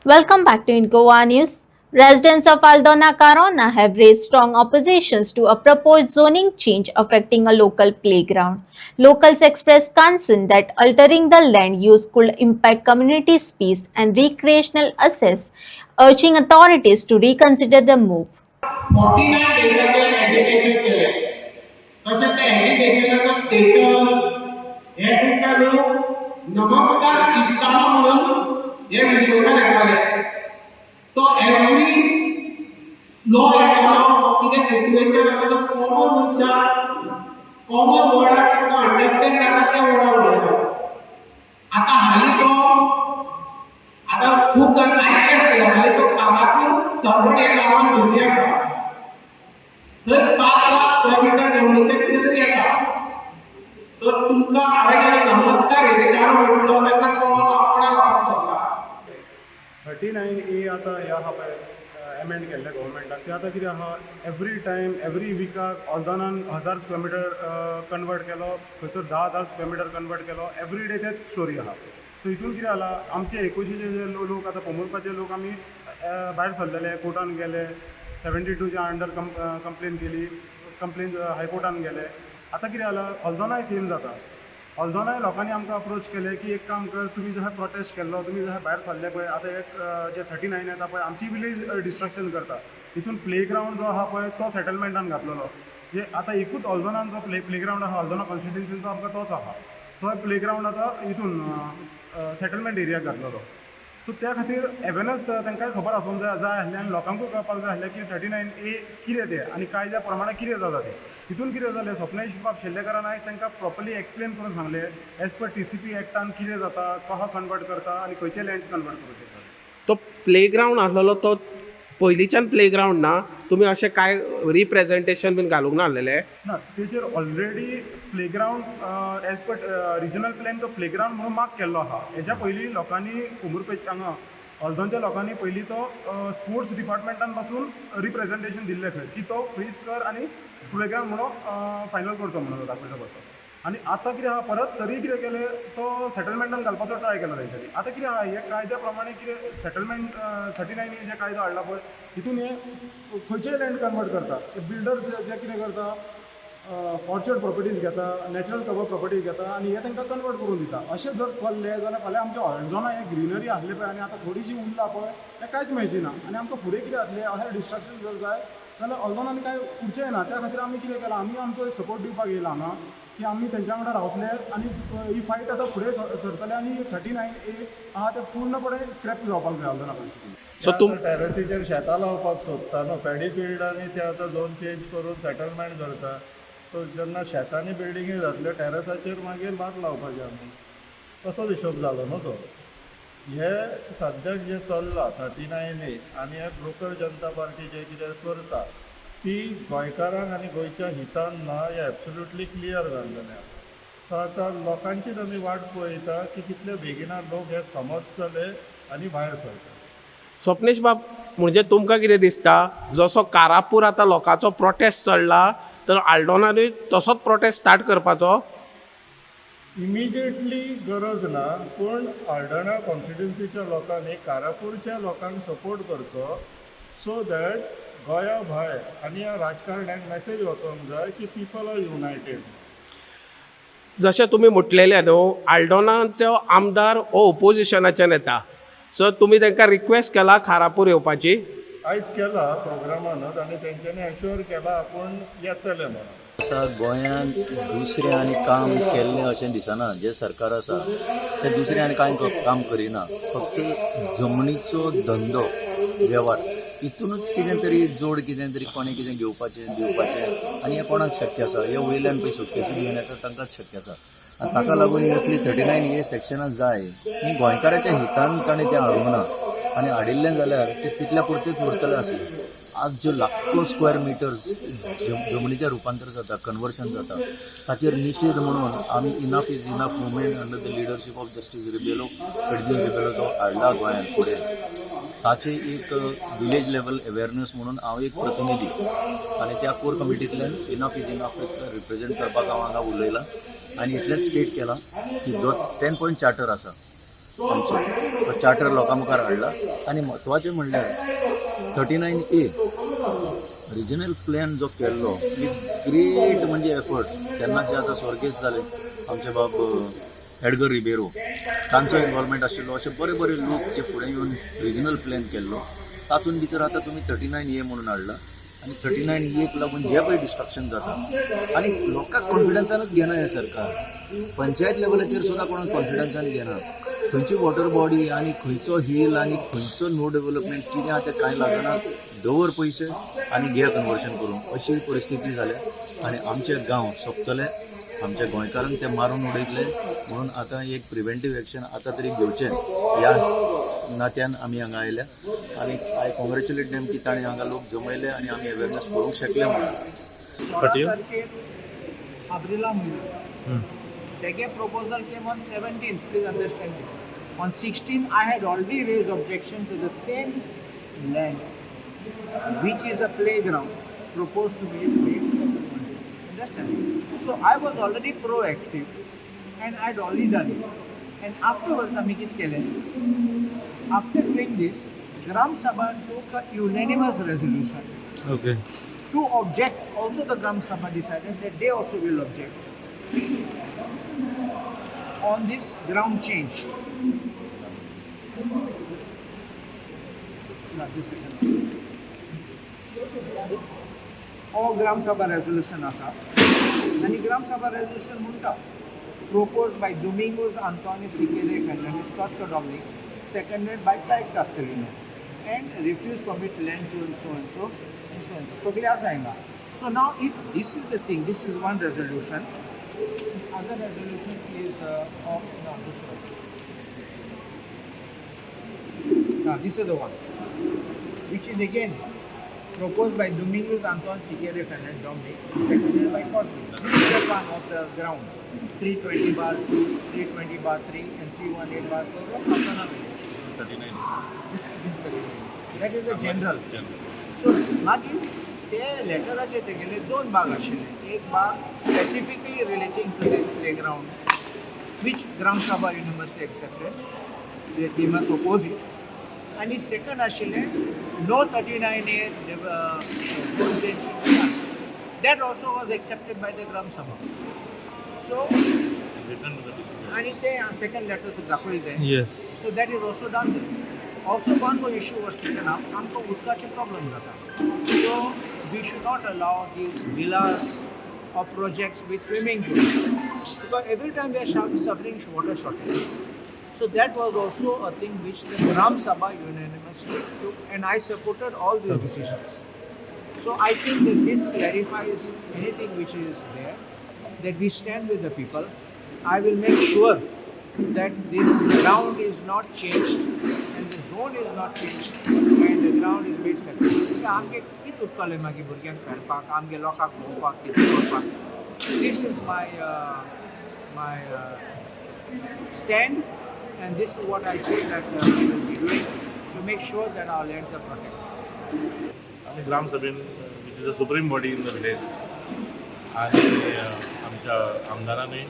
Welcome back to Incoa News. Residents of Aldona Carona have raised strong oppositions to a proposed zoning change affecting a local playground. Locals expressed concern that altering the land use could impact community space and recreational access, urging authorities to reconsider the move. 49 डेजाचे एडिटेशन केले तशें ते एडिटेशनाचो status हे तुमकां लोक नमस्कार इश्टानो म्हणून हे व्हिडिओचेर येताले तो एवरी लॉ येतालो कितें सिच्युएशन आसा तो कॉमन मनशाक कॉमन वर्डाक तुका अंडरस्टँड जाता त्या वर्डाक उलयता आतां हालीं तो आतां खूब जाण आयकत केला हालीं तो कारापूर सरवट ह्या गांवांत बिजी आसा तर 5 लाख स्क्वेअर मीटर डेव्हलपमेंट कितें तरी येता तर तुमकां हांवें जेन्ना नमस्कार इश्टानो म्हटलो तेन्ना कळलो आपणा वचपाक शकता 39A आता ह्या हा पळय एमेंड केल्ले गव्हर्मेंटान ते आतां कितें आहा एवरी टायम एवरी विकाक ऑल्दोनान 1000 स्क्वेअर मिटर कन्वर्ट केलो खंयसर 10,000 स्क्वेअर मिटर कन्वर्ट केलो एवरी डे तेच स्टोरी आहा सो हितून कितें जाला आमचे एकूशीचे जे लोक आतां पोमुरपाचे लोक आमी भायर सरलेले कोर्टान गेले 72च्या अंडर कंप्लेन केली कंप्लेन हायकोर्टान गेले आतां कितें जाला ऑल्दोनाय सेम जाता ऑल्दोनाय लोकांनी आमकां अप्रोच केले की एक काम कर तुम्ही जो प्रोटेस्ट केल्लो तुम्ही जो भायर सरले पळय आतां एक जे 39 येता पळय आमची विलेज डिस्ट्रक्शन करता हितून प्लेग्रावंड जो आहा पळय तो सेटलमेंटान घातलेलो जे आतां एकूच ऑल्दोनान जो प्लेग्रावंड आहा ऑल्दोना कॉन्स्टिट्युन्सीन तो आमकां तोच आहा तो प्लेग्रावंड आतां हितून सेटलमेंट एरियाक घातलेलो सो त्या खातीर अवेरनस तांकांय खबर आसूंक जाय आसलें आनी लोकांकूय कळपाक जाय आसलें की 39A कितें तें आनी कायद्या प्रमाणे कितें जाता तें हितून कितें जालें स्वप्नेश बाब शेल्लेकरान आयज तांकां प्रॉपर्ली एक्सप्लेन करून सांगलें एज पर TCP एक्टान कितें जाता कहो कन्वर्ट करता आनी खंयचे लँड्स कन्वर्ट करचे तो प्लेग्रावंड आसलेलो तो पयलींच्यान प्लेग्रावंड ना तुमी अशें काय रिप्रेजेंटेशन बीन घालूंक ना आसलेलें ना तेजेर already playground as per regional plan तो प्लेग्रावंड म्हणून मार्क केल्लो आहा हेच्या पयलीं लोकांनी कोमुरपेच हांगा ऑल्दोनच्या लोकांनी पयलीं तो स्पोर्ट्स डिपार्टमेंटान पासून रिप्रेजेंटेशन दिल्लें खंय की तो फ्रीज कर आनी प्लेग्रावंड म्हणून फायनल करचो म्हणून दाखोवचो पडटा आनी आतां कितें आहा परत तरी कितें केलें तो सेटलमेंटान घालपाचो ट्राय केला तेंच्यांनी आतां कितें आहा हे कायद्या प्रमाणे कितें सेटलमेंट 39A जे कायदो हाडला पळय हितून हे खंयचेय लँड कन्वर्ट करता बिल्डर जे कितें करता ऑर्चर्ड प्रॉपर्टीज घेता नॅचरल कवर प्रॉपर्टीज घेता आनी हे तांकां कन्वर्ट करून दिता अशें जर चल्लें जाल्यार फाल्यां आमच्या ऑल्दोना हे ग्रिनरी आसले पळय आनी आतां थोडीशी उरला पळय हें कांयच मेळची ना आनी आमकां फुडें कितें जातलें अशें डिस्ट्रक्शन जर जाय जाल्यार ऑल्दोनान कांय उरचें ना त्या खातीर आमी कितें केलां आमी आमचो एक सपोर्ट दिवपाक येयला हांगा की आमी तेंच्या वांगडा रावतले आनी ही फायट आतां फुडें सरतले आनी 39A आहा ते पूर्णपणे स्क्रॅप जावपाक जाय ऑल्दोना कॉन्स्टिट्युन्सी सो तुम टॅरसीचेर शेतां लावपाक सोदता न्हू पॅडी फिल्ड आनी ते आतां झोन चेंज करून सेटलमेंट करता सो जेन्ना शेतांनी बिल्डिंगी जातल्यो टॅरसाचेर मागीर भात लावपाचें आमी तसोच हिशोब जालो न्हू तो हे सद्याक जे चल्लां 39A आनी हे ब्रोकर जनता पार्टी जे कितें करता ती गोंयकारांक आनी गोंयच्या हितान ना हें एब्सोल्युटली क्लियर जाल्लेलें आसा सो आतां लोकांचीच आमी वाट पळयता की कितले बेगिना लोक हे समजतले आनी भायर सरतले स्वप्नेश बाब म्हणजे तुमकां कितें दिसता जसो कारापूर आतां लोकांचो प्रोटेस्ट चडला तर आल्दोनानूय तसोच प्रोटेस्ट स्टार्ट करपाचो इमिजिएटली गरज ना पूण आल्दोना कॉन्स्टिट्युन्सीच्या लोकांनी कारापूरच्या लोकांक सपोर्ट करचो सो दॅट गोंया भायर आनी ह्या राजकारण्याक मॅसेज वचोंक जाय की पीपल आर युनायटेड जशें तुमी म्हटलेलें न्हू आल्दोनाचो आमदार हो ओपोजिशनाच्यान येता सो तुमी तांकां रिक्वेस्ट केला कारापूर येवपाची आयज केला प्रोग्रामानूच आनी तेंच्यांनी एश्योर केला आपूण येतले म्हणून आसा गोंयांत दुसरें आनी काम केल्लें अशें दिसना जे सरकार आसा ते दुसरें आनी कांय काम करिना फक्त जमनीचो धंदो वेव्हार हितूनच कितें तरी जोड कितें तरी कोणें कितें घेवपाचें दिवपाचें आनी हें कोणाक शक्य आसा हे वयल्यान पळय सुटकेसी घेवन येता तांकांच शक्य आसा आनी ताका लागून ही असली 39A सेक्शनां जाय ही गोंयकाराच्या हितान ताणें तें हाडूंक ना आनी हाडिल्लें जाल्यार तें तितल्या पुरतेंच उरतलें आसलें आज ज्यो लाखो स्क्वेअर मिटर्स जमनीचें रुपांतर जाता कन्वर्शन जाता ताचेर निशेध म्हणून आमी enough is enough movement under the leadership of Justice Rebello कडदील रिबेलो तो हाडला गोंयांत फुडें ताचे एक विलेज लेवल अवेरनेस म्हणून हांव एक प्रतिनिधी आनी त्या कोर कमिटींतल्यान इनफ इज इनफ रिप्रेझेंट करपाक हांव हांगा उलयलां आनी इतलेंच स्टेट केलां की जो 10 पॉयंट चार्टर आसा आमचो तो चार्टर लोकां मुखार हाडला आनी म्हत्वाचें म्हणल्यार 39A रिजनल प्लॅन जो केल्लो ग्रेट म्हणजे एफर्ट तेन्ना जे आतां स्वर्गेस्त जाले आमचे बाब एडगर रिबेरो तांचो इन्वॉल्वमेंट आशिल्लो अशे बरे बरे लोक जे फुडें येवन रिजनल प्लॅन केल्लो तातूंत भितर आतां तुमी 39A म्हणून हाडला आनी 39Aक लागून जे पळय डिस्ट्रक्शन जाता आनी लोकांक कॉन्फिडन्सानूच घेना हें सरकार पंचायत लेवलाचेर सुद्दां कोणाक कॉन्फिडन्सान घेना खंयची वॉटर बॉडी आनी खंयचो हिल आनी खंयचो नो डेव्हलपमेंट कितें आहा तें कांय लागना दवर पयशे आनी घे कन्वर्शन करून अशी परिस्थिती जाल्या आनी आमचे गांव सोंपतले आमच्या गोंयकारांक ते मारून उडयतले म्हणून आतां एक प्रिव्हेंटीव एक्शन आतां तरी घेवचें ह्या नात्यान आमी हांगा आयल्या आनी आय कॉंग्रेच्युलेट देम की ताणें हांगा लोक जमयले आनी आमी अवेरनेस करूंक शकले म्हणून Abrila Miller. Their proposal came on 17th, please understand this. On 16th, I had already raised objection to the same land, which is a playground, proposed to be made settlement. Understand? So I was already proactive, and I had already done it. And afterwards, Amikit Kelen, after doing this, Gram Sabha took a unanimous resolution. Okay. To object, also the Gram Sabha decided that they also will object on this ground change. All Gram Sabha resolution asa. And Gram Sabha resolution munta proposed by Domingos Antonio Siqueira Fernandez Costa Dominic, seconded by Clyde Castellino, and refused permit land to so and so and so and so. So clear sayanga. So now if this is the thing, this is one resolution. This other resolution is of no, this one. Now this is the one, which is again proposed by Domingos Anton Siqueira Fernandez Dominic, seconded by Cosby. This is the one of the ground. 320/2, 320/3, and 318/4 of Patana village. 39. This is 39. That is a general. So मागीर ते लेटराचे तेगेले दोन भाग आशिल्ले एक भाग specifically relating to this playground which Gram Sabha universally accepted, they must oppose it. And the second आशिल्ले no 39A zone change should be done. That also was accepted by the Gram Sabha. So, and the second letter to Dakhil. Yes. So that is also done there. Also one more issue was taken up, हमको उत्काचे problem था. So we should not allow these villas or projects with swimming pools because every time we are suffering water shortage. So that was also a thing which the Gram Sabha unanimously took, and I supported all these decisions. So I think that this clarifies anything which is there, that we stand with the people. I will make sure that this ground is not changed and the zone is not changed and the ground is made settled. आमगे कित उत्कले मागी भुरग्यांक खेळपाक, आमगे लोकांक भोंवपाक, कितें करपाक. This is my stand, and this is what I say that we will be doing to make sure that our lands are protected. आम्ही ग्राम सभेन which is a supreme body in the village आणि आमच्या आमदारांनी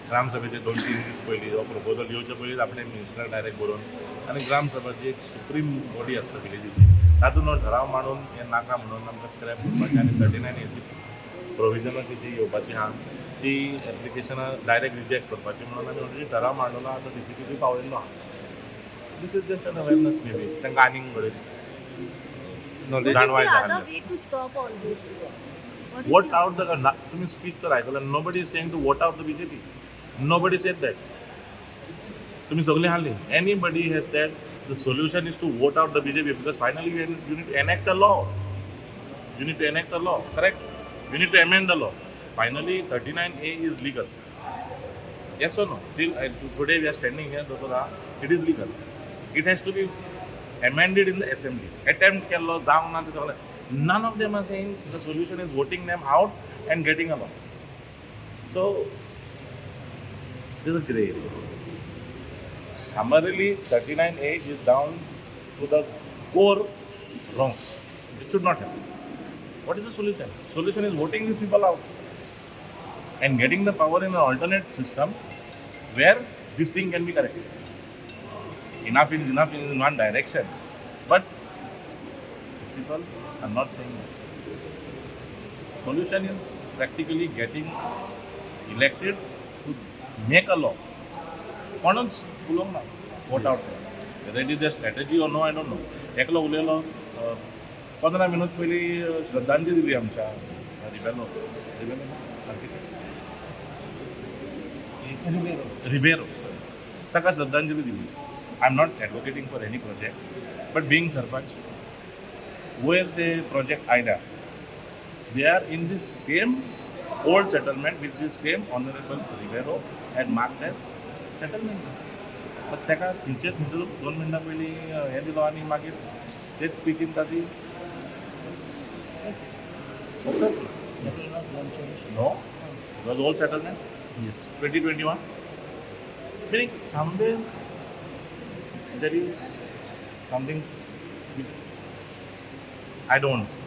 ग्रामसभेचे 2-3 दीस पयलीं हो proposal येवचे पयलींच आपणे मिनिस्टराक डायरेक्ट बरोवन आनी ग्रामसभाची एक सुप्रीम बॉडी आसता विलेजीची तातूंत हो ठराव मांडून हें नाका म्हणून आमकां स्क्रॅप करपाचें आनी 39 प्रोविजनाची जी येवपाची आहा ती एप्लिकेशनां डायरेक्ट रिजेक्ट करपाची म्हणून आमी ऑलरेडी ठराव मांडलो आतां DCPB पावयल्लो आहा. This is just an awareness may be तांकां आनीक जाणवाय जाणा वोट आउट द तुम्ही स्पीच तर आयकलं nobody is saying to vote out the BJP. Nobody said that. तुम्ही सगळे हाडली. Anybody has said the solution is to vote out the BJP because finally you need to enact a law. You need to enact a law, correct? You need to amend the law. Finally, 39A is legal. Yes or no? Till today we are standing here, it is legal. It has to be amended in the assembly. Attempt kello, जावंक ना ते सगळे. None of them are saying the solution is voting them out and getting a law. So, this is a grey area. Summarily, 39A is down to the core wrong. It should not happen. What is the solution? Solution is voting these people out and getting the power in an alternate system where this thing can be corrected. enough is enough in one direction. But these people are not saying that. Solution is practically getting elected to make a law. कोणूच उलोवंक ना vote out whether it is their strategy or no, I don't know. एकलो उलयलो 15 minute पयलीं श्रद्धांजली दिली आमच्या रिबेरो ताका श्रद्धांजली दिली. I am not advocating for any projects but being sarpanch where the project आयल्या they are in the same old settlement which the same honorable Rivero had marked as settlement. But ताका थंयचे 2 मिनटां पयलीं हें दिलो आनी मागीर तेच स्पीचीन ताची focus no, it was old settlement. Yes. 2021. Meaning somewhere there is something which I don't see.